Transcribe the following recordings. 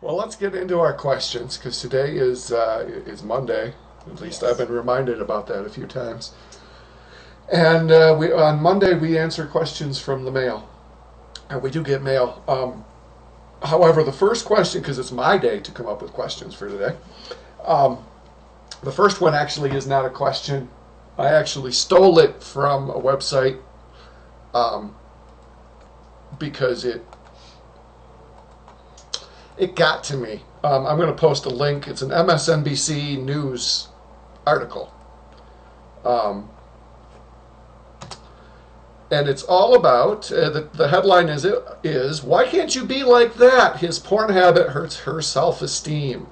Well, let's get into our questions because today is Monday. At least I've Yes. been reminded about that a few times. And we on Monday we answer questions from the mail, and we do get mail. However, the first question, because it's my day to come up with questions for today, um, the first one actually is not a question. I actually stole it from a website um, because it got to me. I'm going to post a link. It's an MSNBC News article. Um, and it's all about the headline is why can't you be like that? His porn habit hurts her self-esteem.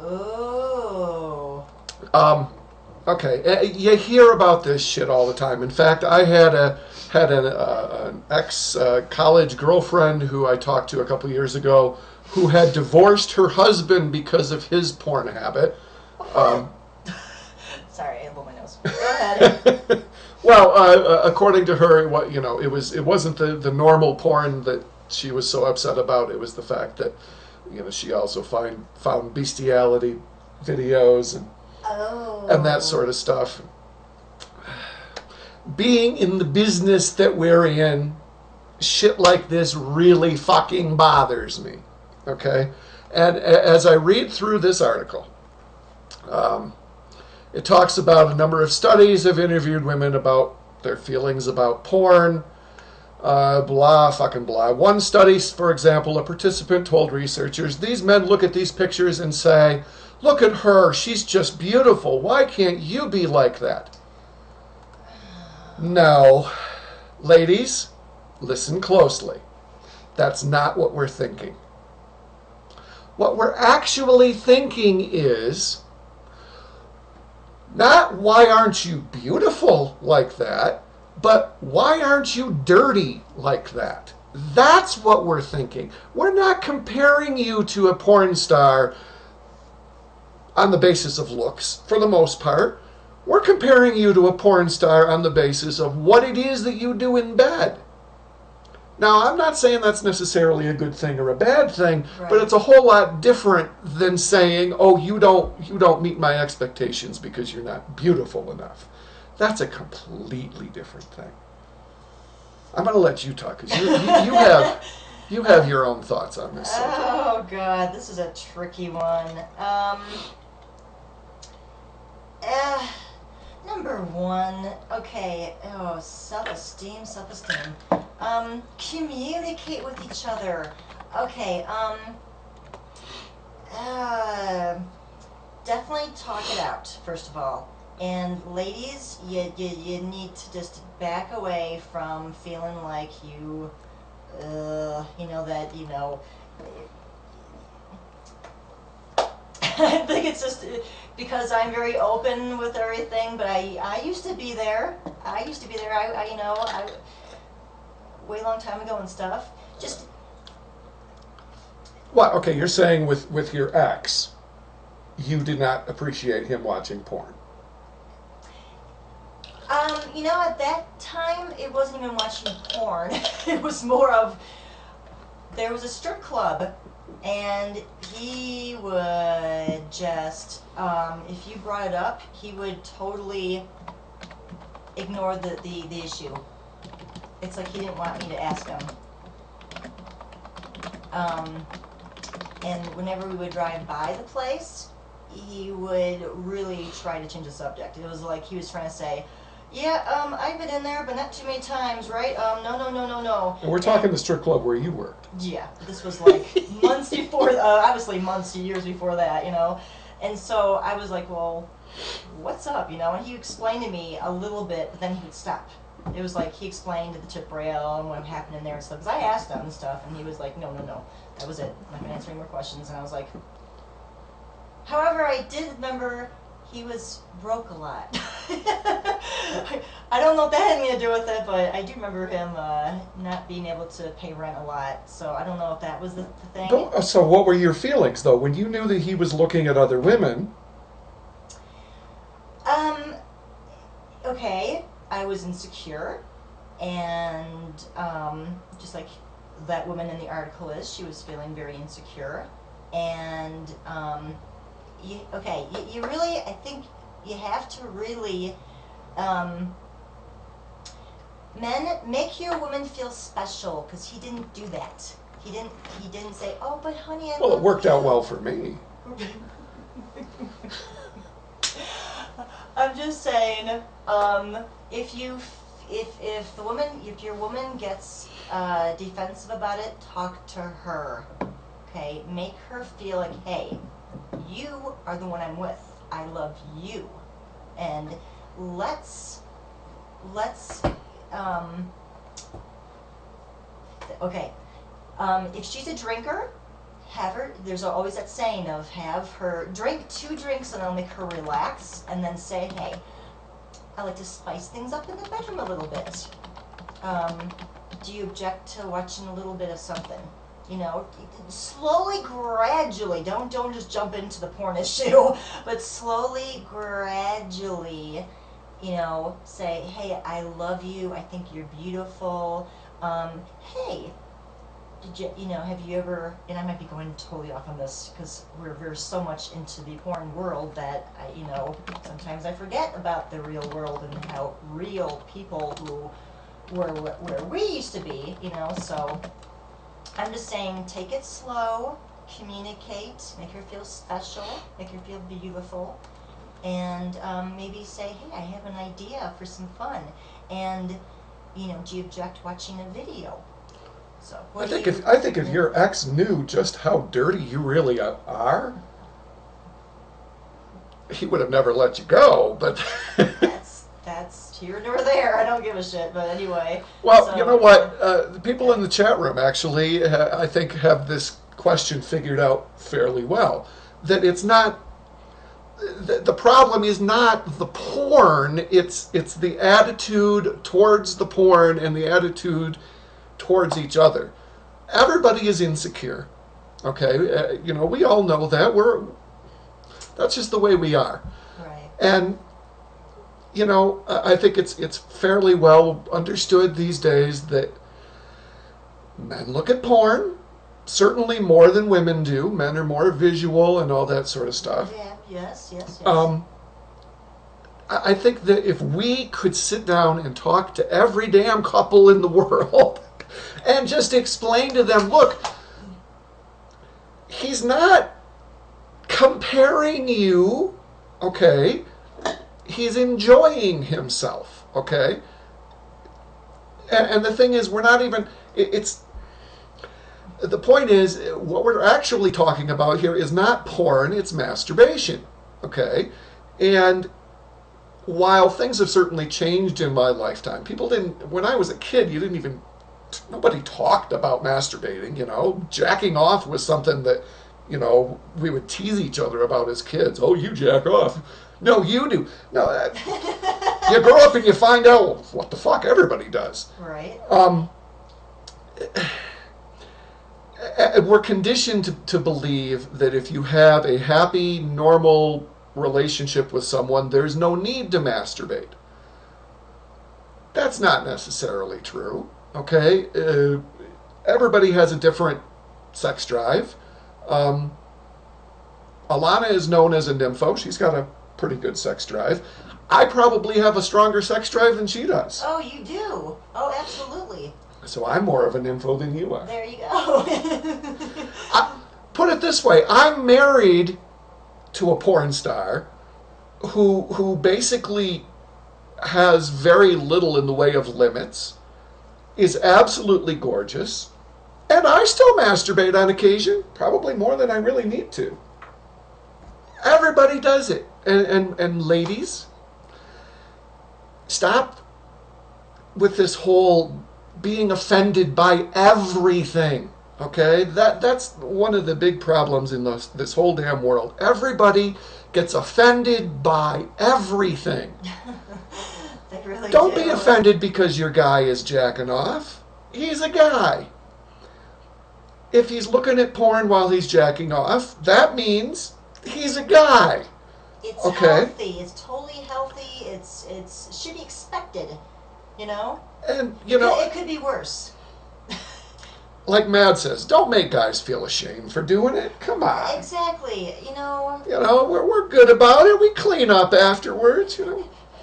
Oh. Um, okay, you hear about this shit all the time. In fact, I had an ex college girlfriend who I talked to a couple years ago who had divorced her husband because of his porn habit. Um, Sorry, I blew my nose. Go ahead. Well, according to her, it wasn't the normal porn that she was so upset about. It was the fact that she also found bestiality videos and that Oh. sort of stuff. Being in the business that we're in, shit like this really fucking bothers me. Okay, and as I read through this article, um, it talks about a number of studies have interviewed women about their feelings about porn. Blah, fucking blah. One study, for example, a participant told researchers, these men look at these pictures and say, look at her, she's just beautiful. Why can't you be like that? No. Ladies, listen closely. That's not what we're thinking. What we're actually thinking is, not why aren't you beautiful like that, but why aren't you dirty like that? That's what we're thinking. We're not comparing you to a porn star on the basis of looks, for the most part. We're comparing you to a porn star on the basis of what it is that you do in bed. Now, I'm not saying that's necessarily a good thing or a bad thing, but Right. it's a whole lot different than saying, "Oh, you don't meet my expectations because you're not beautiful enough." That's a completely different thing. I'm going to let you talk because you have your own thoughts on this subject. Oh God, this is a tricky one. Eh, Number one, okay. Oh, self-esteem, self-esteem. Communicate with each other. Okay. Uh, Definitely talk it out, first of all. And ladies, you need to just back away from feeling like that, I think it's just because I'm very open with everything, but I used to be there. I way long time ago and stuff. Just, What? Okay, you're saying with your ex, you did not appreciate him watching porn. at that time, it wasn't even watching porn. It was more of, there was a strip club, and he would just, if you brought it up, he would totally ignore the issue. It's like he didn't want me to ask him. Um, and whenever we would drive by the place, he would really try to change the subject. It was like he was trying to say, yeah, I've been in there, but not too many times, right? No, no, no, no, no. And we're talking the strip club where you worked. Yeah, this was like months before, obviously months to years before that. And so I was like, well, what's up? And he explained to me a little bit, but then he would stop. It was like he explained to the tip rail and what happened in there and stuff. Because I asked him and stuff, and he was like, no, no, no. That was it. I'm not going to answer any more questions. And I was like, however, I did remember he was broke a lot. I don't know if that had anything to do with it, but I do remember him not being able to pay rent a lot. So I don't know if that was the thing. So what were your feelings, though, when you knew that he was looking at other women? Okay, I was insecure, and just like that woman in the article is, she was feeling very insecure. and you really, I think you have to really, men, make your woman feel special, because he didn't do that. He didn't say, oh, but honey, I Well, love it worked you. out well for me. I'm just saying, if your woman gets defensive about it, talk to her. Okay, make her feel like, hey, you are the one I'm with. I love you, and let's okay. If she's a drinker, have her. There's always that saying of have her drink 2 drinks and it'll make her relax, and then say, hey, I like to spice things up in the bedroom a little bit. Do you object to watching a little bit of something? You know, slowly, gradually. Don't just jump into the porn issue, but slowly, gradually, you know, say, hey, I love you. I think you're beautiful. Hey, have you ever, and I might be going totally off on this because we're so much into the porn world that sometimes I forget about the real world and how real people who were where we used to be, so I'm just saying, take it slow, communicate, make her feel special, make her feel beautiful, and maybe say, hey, I have an idea for some fun, and do you object watching a video? So I think if your ex knew just how dirty you really are, he would have never let you go. But that's here nor there. I don't give a shit. But anyway. Well, so, you know what? The people in the chat room actually, I think, have this question figured out fairly well. That it's not. The problem is not the porn. It's the attitude towards the porn and the attitude towards each other. Everybody is insecure. Okay, we all know that. That's just the way we are. Right. And I think it's fairly well understood these days that men look at porn certainly more than women do. Men are more visual and all that sort of stuff. Yeah. Yes. I think that if we could sit down and talk to every damn couple in the world and just explain to them, look, he's not comparing you, okay? He's enjoying himself, okay? And the thing is, we're not even, the point is, what we're actually talking about here is not porn, it's masturbation, okay? And while things have certainly changed in my lifetime, when I was a kid, nobody talked about masturbating, Jacking off was something that, we would tease each other about as kids. Oh, you jack off. No, you do. No, you grow up and you find out, well, what the fuck, everybody does. Right. We're conditioned to believe that if you have a happy, normal relationship with someone, there's no need to masturbate. That's not necessarily true, okay? Everybody has a different sex drive. Alanna is known as a nympho. She's got a pretty good sex drive. I probably have a stronger sex drive than she does. Oh, you do? Oh, absolutely. So I'm more of an nympho than you are. There you go. Put it this way, I'm married to a porn star who basically has very little in the way of limits, is absolutely gorgeous, and I still masturbate on occasion, probably more than I really need to. Everybody does it. And ladies, stop with this whole being offended by everything. Okay? That's one of the big problems in this whole damn world. Everybody gets offended by everything. They really Don't do. be offended because your guy is jacking off. He's a guy. If he's looking at porn while he's jacking off, that means he's a guy. It's okay? Healthy. It's totally healthy. It's should be expected. And it could be worse. like Mad says, don't make guys feel ashamed for doing it. Come on. Exactly. You know, We're good about it. We clean up afterwards,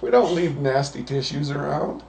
We don't leave nasty tissues around.